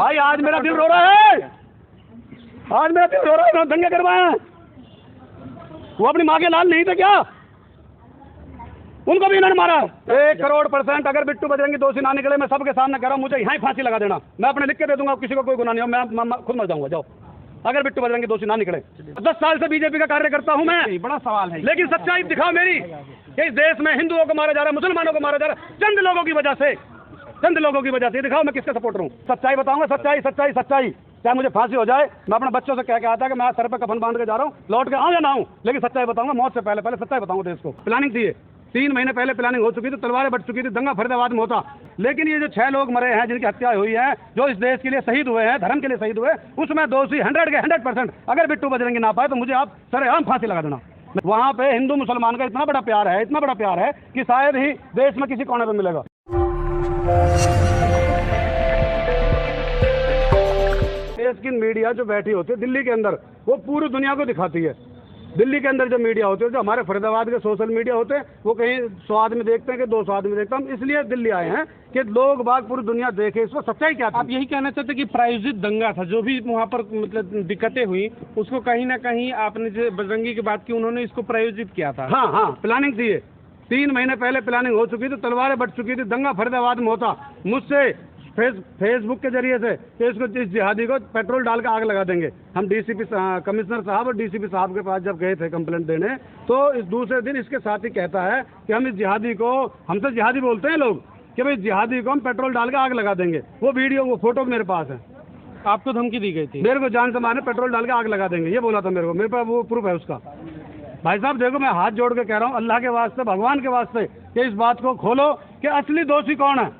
भाई आज मेरा दिल रो रहा है, आज मेरा दिल रो रहा है। दंगे करवाए हैं, वो अपनी माँ के लाल नहीं थे क्या? उनको भी इन्होंने मारा। 1,00,00,000% अगर बिट्टू बजरंगी दोषी ना निकले, मैं सबके सामने कह रहा हूँ, मुझे यहाँ ही फांसी लगा देना। मैं अपने लिख के दे दूंगा, किसी को कोई गुनाह नहीं हो, मैं खुद मर जाऊंगा। जाओ, अगर बिट्टू बजरंगी दोषी ना निकले। 10 साल से बीजेपी का कार्य करता हूँ मैं। बड़ा सवाल है, लेकिन सच्चाई दिखाओ मेरी कि इस देश में हिंदुओं को मारा जा रहा है, मुसलमानों को मारा जा रहा है, चंद लोगों की वजह से, चंद लोगों की वजह से। दिखाओ मैं किसके सपोर्टर हूँ। सच्चाई बताऊंगा, सच्चाई सच्चाई सच्चाई। चाहे मुझे फांसी हो जाए, मैं अपने बच्चों से कह के आता कि मैं सर पे कफन बांध के जा रहा हूँ, लौट के आऊँ या ना आऊँ, लेकिन सच्चाई बताऊंगा। मौत से पहले सच्चाई बताऊंगा देश को। प्लानिंग थी, 3 महीने पहले प्लानिंग हो चुकी थी, तलवारें बट चुकी थी, दंगा फरीदाबाद में होता। लेकिन ये जो 6 लोग मरे हैं, जिनकी हत्या हुई है, जो इस देश के लिए शहीद हुए हैं, धर्म के लिए शहीद हुए, उसमें दोषी 100% अगर बिट्टू बजरंगी ना पाए तो मुझे आप सरेआम फांसी लगा देना। वहाँ पे हिंदू मुसलमान का इतना बड़ा प्यार है, इतना बड़ा प्यार है कि शायद ही देश में किसी कोने पर मिलेगा। देश की मीडिया जो बैठी होती है दिल्ली के अंदर, वो पूरी दुनिया को दिखाती है। दिल्ली के अंदर जो मीडिया होते हैं, जो हमारे फरीदाबाद के सोशल मीडिया होते हैं, वो कहीं 100 आदमी देखते हैं कि 200 आदमी देखते हैं। हम इसलिए दिल्ली आए हैं कि लोग बाग पूरी दुनिया देखे इसमें सच्चाई क्या थी। आप यही कहना चाहते कि प्रायोजित दंगा था, जो भी वहाँ पर मतलब दिक्कतें हुई, उसको कहीं ना कहीं आपने जो बजरंगी की बात की, उन्होंने इसको प्रायोजित किया था। हाँ, प्लानिंग थी। 3 महीने पहले प्लानिंग हो चुकी थी, तलवारें बट चुकी थी, दंगा फरीदाबाद में होता। मुझसे फेसबुक के जरिए से कि इसको, इस जिहादी को पेट्रोल डाल के आग लगा देंगे। हम डीसीपी कमिश्नर साहब और डीसीपी साहब के पास जब गए थे कंप्लेंट देने, तो इस दूसरे दिन इसके साथ ही कहता है कि हम इस जिहादी को, हमसे जिहादी बोलते हैं लोग, कि भाई जिहादी को हम पेट्रोल डाल के आग लगा देंगे। वो वीडियो, वो फोटो मेरे पास है। आपको धमकी दी गई थी? मेरे को जान से मारने, पेट्रोल डाल के आग लगा देंगे, ये बोला था मेरे को। मेरे पास वो प्रूफ है उसका। भाई साहब देखो, मैं हाथ जोड़ के कह रहा हूँ, अल्लाह के वास्ते, भगवान के वास्ते, कि इस बात को खोलो कि असली दोषी कौन है।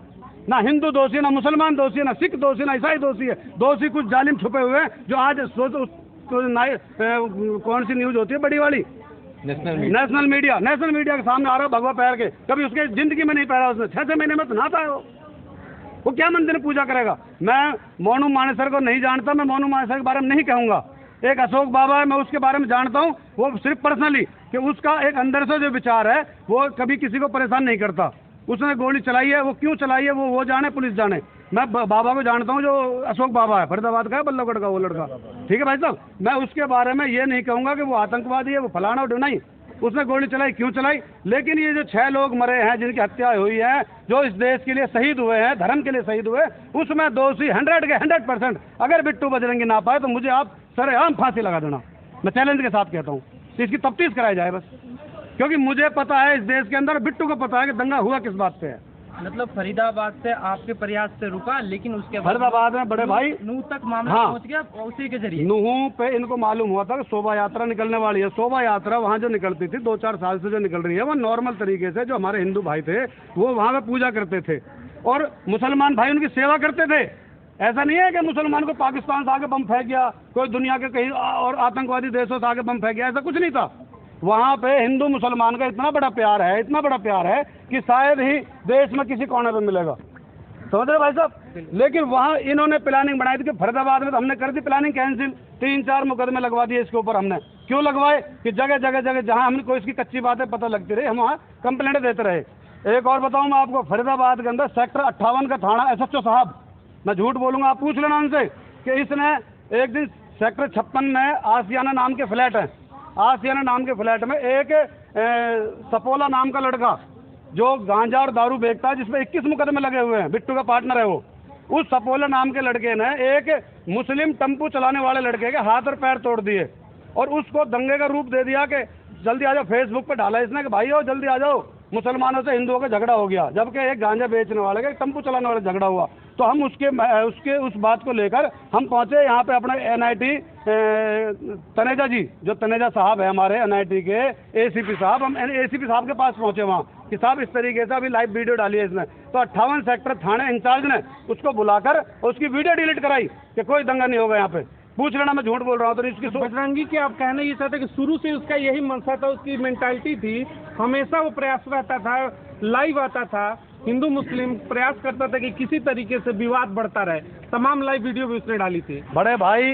ना हिंदू दोषी, ना मुसलमान दोषी, ना सिख दोषी, ना ईसाई दोषी है। दोषी कुछ जालिम छुपे हुए हैं, जो आज कौन सी न्यूज होती है बड़ी वाली, नेशनल मीडिया के सामने आ रहा है भगवा पैर के। कभी उसके जिंदगी में नहीं पैरा उसने, 6 महीने में तो नहाता है वो क्या मंदिर में पूजा करेगा। मैं मोनू मानेसर को नहीं जानता, मैं मोनू मानेसर के बारे में नहीं कहूँगा। एक अशोक बाबा है, मैं उसके बारे में जानता हूँ, वो सिर्फ पर्सनली, कि उसका एक अंदर से जो विचार है, वो कभी किसी को परेशान नहीं करता। उसने गोली चलाई है, वो क्यों चलाई है वो जाने, पुलिस जाने। मैं बाबा को जानता हूँ, जो अशोक बाबा है, फरीदाबाद का है, बल्लभगढ़ का वो लड़का, ठीक है भाई साहब। मैं उसके बारे में ये नहीं कहूँगा कि वो आतंकवादी है, वो फलाना और नहीं। उसने गोली चलाई, क्यों चलाई। लेकिन ये जो 6 लोग मरे हैं, जिनकी हत्या हुई है, जो इस देश के लिए शहीद हुए हैं, धर्म के लिए शहीद हुए, उसमें दोषी 100% अगर बिट्टू बजरंगी ना पाए तो मुझे आप सरेआम फांसी लगा देना। मैं चैलेंज के साथ कहता हूँ, इसकी तफ्तीश कराई जाए बस। क्योंकि मुझे पता है इस देश के अंदर, बिट्टू को पता है कि दंगा हुआ किस बात पे है। मतलब फरीदाबाद से आपके प्रयास से रुका, लेकिन उसके फरीदाबाद में बड़े भाई नूह तक मामला पहुंच गया, उसी के जरिए नूह पे इनको मालूम हुआ था कि शोभा यात्रा निकलने वाली है। शोभा यात्रा वहाँ जो निकलती थी 2-4 साल से जो निकल रही है, वो नॉर्मल तरीके से, जो हमारे हिंदू भाई थे वो वहाँ पे पूजा करते थे और मुसलमान भाई उनकी सेवा करते थे। ऐसा नहीं है कि मुसलमान को पाकिस्तान से आके बम फेंक गया, कोई दुनिया के कहीं और आतंकवादी देशों से आके बम फेंक गया, ऐसा कुछ नहीं था। वहाँ पे हिंदू मुसलमान का इतना बड़ा प्यार है, इतना बड़ा प्यार है कि शायद ही देश में किसी कोने पे मिलेगा। समझ रहे भाई साहब। लेकिन वहाँ इन्होंने प्लानिंग बनाई थी कि फरीदाबाद में तो हमने कर दी प्लानिंग कैंसिल, 3-4 मुकदमे लगवा दिए इसके ऊपर। हमने क्यों लगवाए कि जगह जगह जहाँ हमने कोई इसकी कच्ची बातें पता लगती रही, हम वहाँ कंप्लेंट देते रहे। एक और बताऊँ मैं आपको, फरीदाबाद के अंदर सेक्टर 58 का थाना SHO साहब, मैं झूठ बोलूँगा, आप पूछ लेना उनसे, कि इसने एक दिन सेक्टर 56 में आसियाना नाम के फ्लैट है, आसियाना नाम के फ्लैट में एक सपोला नाम का लड़का जो गांजा और दारू बेचता है, जिसमें 21 मुकदमे लगे हुए हैं, बिट्टू का पार्टनर है वो। उस सपोला नाम के लड़के ने एक मुस्लिम टेम्पू चलाने वाले लड़के के हाथ और पैर तोड़ दिए और उसको दंगे का रूप दे दिया कि जल्दी आ जाओ। फेसबुक पे डाला इसने कि भाई हो जल्दी आ जाओ, मुसलमानों से हिंदुओं का झगड़ा हो गया, जबकि एक गांजा बेचने वाले का टेम्पू चलाने वाले झगड़ा हुआ। तो हम उसके उस बात को लेकर हम पहुंचे यहाँ पे अपने NIT तनेजा जी, जो तनेजा साहब है हमारे NIT के ACP साहब, हम ACP साहब के पास पहुंचे वहाँ कि साहब इस तरीके से अभी लाइव वीडियो डाली है इसने। तो 58 सेक्टर थाने इंचार्ज ने उसको बुलाकर उसकी वीडियो डिलीट कराई कि कोई दंगा नहीं होगा यहाँ पे। पूछ लेना, मैं झूठ बोल रहा हूँ तो इसकी। बजरंगी के आप कहना ये चाहते कि शुरू से उसका यही मनसा था, उसकी मेंटालिटी थी, हमेशा वो प्रयास रहता था, लाइव आता था, हिंदू मुस्लिम प्रयास करता था कि किसी तरीके से विवाद बढ़ता रहे। तमाम लाइव वीडियो भी उसने डाली थी। बड़े भाई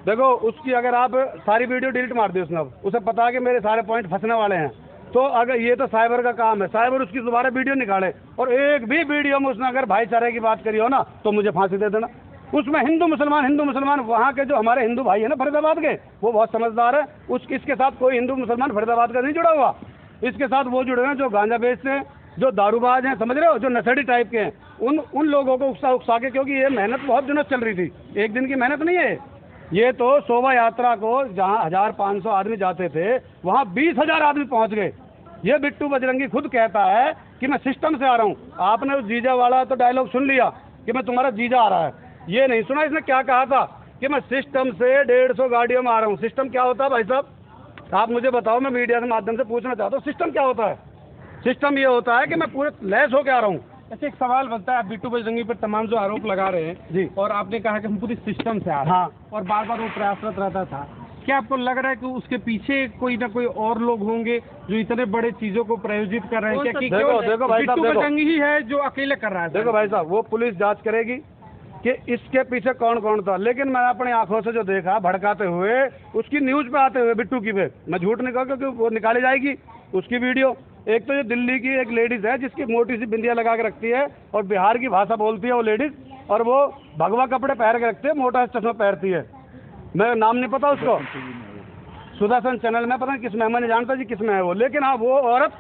देखो, उसकी अगर आप सारी वीडियो डिलीट मार दी उसने, अब उसे पता है कि मेरे सारे पॉइंट फंसने वाले हैं, तो अगर ये तो साइबर का काम है, साइबर उसकी दोबारा वीडियो निकाले और एक भी वीडियो में उसने अगर भाईचारे की बात करी हो ना, तो मुझे फांसी दे देना। उसमें हिंदू मुसलमान वहाँ के जो हमारे हिंदू भाई है ना फरीदाबाद के, वो बहुत समझदार है। इसके साथ कोई हिंदू मुसलमान फरीदाबाद का नहीं जुड़ा हुआ। इसके साथ वो जुड़े हैं जो गांजा बेचते हैं, जो दारूबाज हैं, समझ रहे हो, जो नशेड़ी टाइप के हैं, उन लोगों को उकसा के, क्योंकि ये मेहनत बहुत दिनों चल रही थी, एक दिन की मेहनत नहीं है ये। तो शोभा यात्रा को जहाँ 1500 आदमी जाते थे, वहाँ 20,000 आदमी पहुँच गए। ये बिट्टू बजरंगी खुद कहता है कि मैं सिस्टम से आ रहा हूँ। आपने उस जीजा वाला तो डायलॉग सुन लिया कि मैं तुम्हारा जीजा आ रहा है, ये नहीं सुना इसने क्या कहा था कि मैं सिस्टम से 150 गाड़ियों में आ रहा हूँ। सिस्टम क्या होता है भाई साहब, आप मुझे बताओ, मैं मीडिया के माध्यम से पूछना चाहता हूँ, सिस्टम क्या होता है? सिस्टम ये होता है कि मैं पूरे लैस होके आ रहा हूँ। अच्छा, एक सवाल बनता है, आप बिट्टू बजरंगी पर तमाम जो आरोप लगा रहे हैं जी, और आपने कहा कि हम पूरी सिस्टम से आ रहे हैं, हाँ, और बार बार वो प्रयासरत रहता था, क्या आपको लग रहा है कि उसके पीछे कोई ना कोई और लोग होंगे जो इतने बड़े चीजों को प्रायोजित कर रहे हैं? क्या कि देखो भाई साहब, बिट्टू बजरंगी ही है जो अकेले कर रहा है? देखो भाई साहब, वो पुलिस जांच करेगी कि इसके पीछे कौन कौन था, लेकिन मैं अपनी आंखों से जो देखा भड़काते हुए, उसकी न्यूज पे आते हुए बिट्टू की पे, मैं झूठ नहीं कहूँ क्योंकि वो निकाली जाएगी उसकी वीडियो। एक तो ये दिल्ली की एक लेडीज है जिसकी मोटी सी बिंदिया लगा के रखती है और बिहार की भाषा बोलती है वो लेडीज, और वो भगवा कपड़े पहन के रखती है, मोटा चश्मा पहनती है, मैं नाम नहीं पता उसको, सुदर्शन चैनल में, पता नहीं किस में, मैं नहीं जानता जी किस में है वो, लेकिन हाँ वो औरत,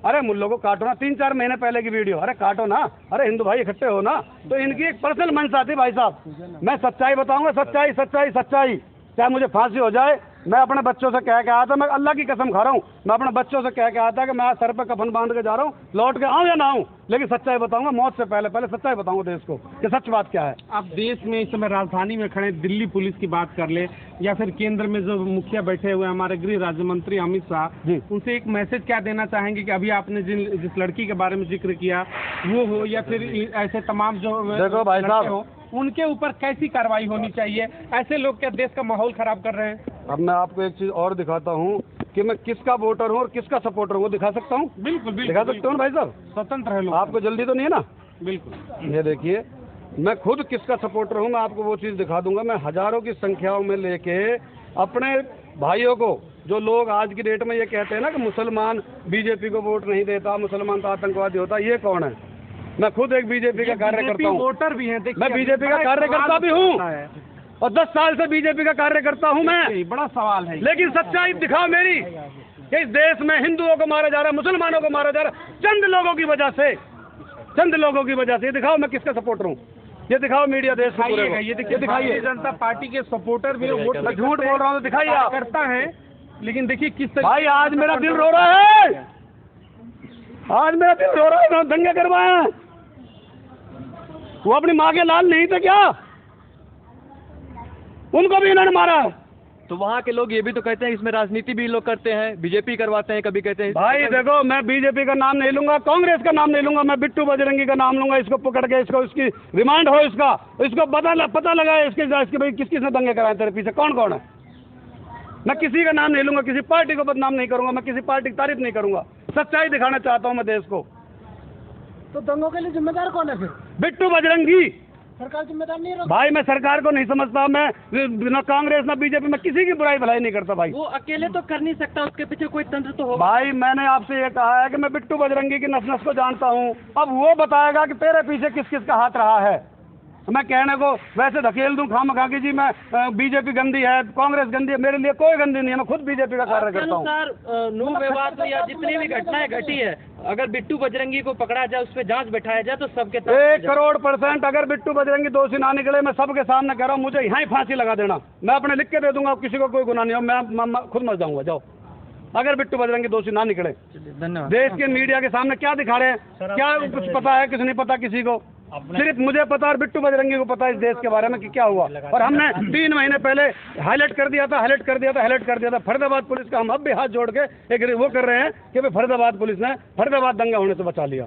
अरे मुल्लों को काटो ना, 3-4 महीने पहले की वीडियो, अरे काटो ना, अरे हिंदू भाई इकट्ठे हो ना। तो इनकी एक पर्सनल मंशा थी भाई साहब, मैं सच्चाई बताऊंगा, सच्चाई सच्चाई सच्चाई, चाहे मुझे फांसी हो जाए। मैं अपने बच्चों से कह के आया था, मैं अल्लाह की कसम खा रहा हूँ, मैं अपने बच्चों से कह के आया था कि मैं आज सर पे कफन बांध के जा रहा हूँ, लौट के आऊँ या ना आऊँ, लेकिन सच्चाई बताऊंगा, मौत से पहले सच्चाई बताऊंगा देश को कि सच बात क्या है। आप देश में इस समय राजधानी में खड़े दिल्ली पुलिस की बात कर ले, या फिर केंद्र में जो मुखिया बैठे हुए हमारे गृह राज्य मंत्री अमित शाह जी, उनसे एक मैसेज क्या देना चाहेंगे कि अभी आपने जिस लड़की के बारे में जिक्र किया वो हो, या फिर ऐसे तमाम जो देखो भाई साहब, हो, उनके ऊपर कैसी कार्रवाई होनी चाहिए? ऐसे लोग क्या देश का माहौल खराब कर रहे हैं? अब मैं आपको एक चीज और दिखाता हूँ कि मैं किसका वोटर हूँ और किसका सपोर्टर हूँ, वो दिखा सकता हूँ। बिल्कुल दिखा सकता हूँ भाई साहब, स्वतंत्र है लोग। आपको जल्दी तो नहीं है ना? बिल्कुल, ये देखिए, मैं खुद किसका सपोर्टर हूँ, मैं आपको वो चीज़ दिखा दूंगा। मैं हजारों की संख्याओं में लेके अपने भाइयों को, जो लोग आज की डेट में ये कहते हैं ना कि मुसलमान बीजेपी को वोट नहीं देता, मुसलमान तो आतंकवादी होता, ये कौन है? मैं खुद एक बीजेपी का कार्यकर्ता हूँ, वोटर भी हैं, मैं बीजेपी का कार्यकर्ता भी हूँ और 10 साल से बीजेपी का कार्यकर्ता हूँ मैं। बड़ा सवाल है, लेकिन सच्चाई दिखाओ मेरी कि इस देश में हिंदुओं को मारा जा रहा है, मुसलमानों को मारा जा रहा है, चंद लोगों की वजह से, चंद लोगों की वजह से। ये दिखाओ मैं किसका सपोर्टर हूँ, ये दिखाओ मीडिया देश को पूरे को। ये दिखाइए, भारतीय जनता पार्टी के सपोर्टर भी वोट, मैं झूठ बोल रहा हूँ तो दिखाइए आप। करता है, लेकिन देखिए किस तरह। भाई आज मेरा दिल रो रहा है, आज मेरा दिल रो रहा है, मैं दंगे करवाए हैं। वो अपनी माँ के लाल नहीं थे क्या? उनको भी इन्होंने मारा। तो वहाँ के लोग ये भी तो कहते हैं इसमें राजनीति भी लोग करते हैं, बीजेपी करवाते हैं, कभी कहते हैं। भाई देखो, मैं बीजेपी का नाम नहीं लूंगा, कांग्रेस का नाम नहीं लूंगा, मैं बिट्टू बजरंगी का नाम लूंगा। इसको पकड़ के इसकी रिमांड हो, इसको पता लगा इसके भाई किस किसने दंगे कराए तेरे पीछे, कौन कौन है। मैं किसी का नाम नहीं लूंगा, किसी पार्टी को बदनाम नहीं करूंगा, मैं किसी पार्टी की तारीफ नहीं करूंगा, सच्चाई दिखाना चाहता हूं मैं देश को। तो दंगों के लिए जिम्मेदार कौन है फिर? बिट्टू बजरंगी। सरकार जिम्मेदार नहीं है? भाई मैं सरकार को नहीं समझता, मैं न कांग्रेस न बीजेपी, मैं किसी की बुराई भलाई नहीं करता भाई। वो अकेले तो कर नहीं सकता, उसके पीछे कोई तंत्र तो होगा। भाई मैंने आपसे ये कहा है कि मैं बिट्टू बजरंगी की नस नस को जानता हूँ, अब वो बताएगा कि तेरे पीछे किस किस का हाथ रहा है। मैं कहने को वैसे धकेल दूं खामखा कि जी मैं बीजेपी गंदी है, कांग्रेस गंदी है, मेरे लिए कोई गंदी नहीं है, मैं खुद बीजेपी का कार्य करता हूँ। अनुसार नू विवाद या जितनी भी घटनाएं घटी है, अगर बिट्टू बजरंगी को पकड़ा जाए, उस पर जांच बैठाया जाए तो सबके 1 करोड़% अगर बिट्टू बजरंगी दोषी ना निकले, मैं सबके सामने कह रहा हूँ, मुझे यहाँ ही फांसी लगा देना, मैं अपने लिख के दे दूंगा, किसी को कोई गुनाह नहीं हो, मैं खुद मर जाऊंगा। जाओ, अगर बिट्टू बजरंगी दोषी ना निकले। धन्यवाद। देश के मीडिया के सामने क्या दिखा रहे हैं, क्या कुछ पता है, किसी नहीं पता किसी को, सिर्फ मुझे पता और बिट्टू बजरंगी को पता है इस देश के बारे में कि क्या हुआ। और हमने 3 महीने पहले हाईलाइट कर दिया था फरीदाबाद पुलिस का। हम अब भी हाथ जोड़ के एक वो कर रहे हैं कि फरीदाबाद पुलिस ने फरीदाबाद दंगा होने से बचा लिया।